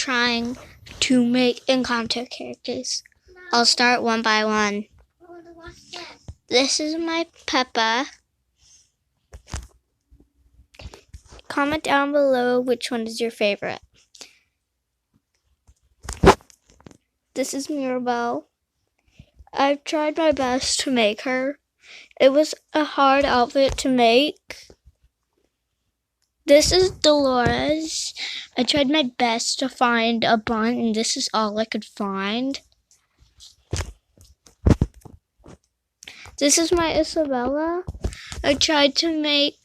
trying to make Encanto characters. I'll start one by one. This is my Peppa. Comment down below which one is your favorite. This is Mirabelle. I've tried my best to make her. It was a hard outfit to make. This is Dolores. I tried my best to find a bun, and this is all I could find. This is my Isabella. I tried to make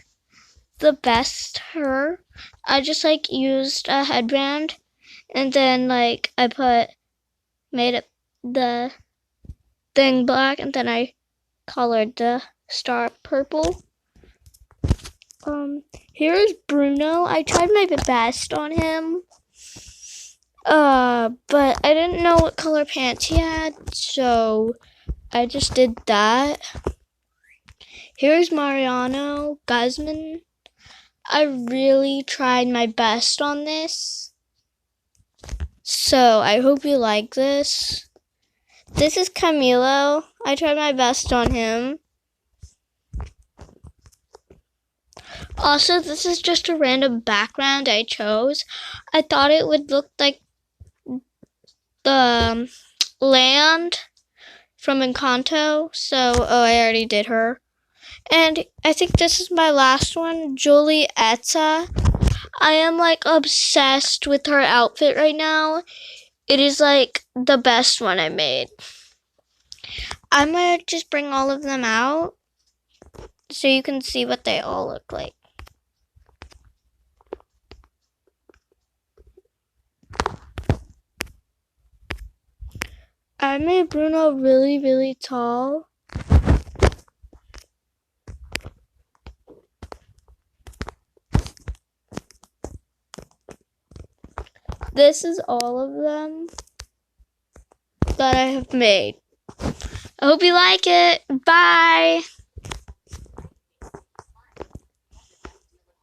the best her. I just used a headband, and then I made it the thing black, and then I colored the star purple. Here is Bruno. I tried my best on him. But I didn't know what color pants he had, so I just did that. Here's Mariano Guzman. I really tried my best on this, so I hope you like this. This is Camilo. I tried my best on him. Also, this is just a random background I chose. I thought it would look like the land from Encanto, so I already did her. And I think this is my last one, Julieta. I am obsessed with her outfit right now. It is the best one I made. I'm gonna just bring all of them out so you can see what they all look like. I made Bruno really, really tall. This is all of them that I have made. I hope you like it. Bye!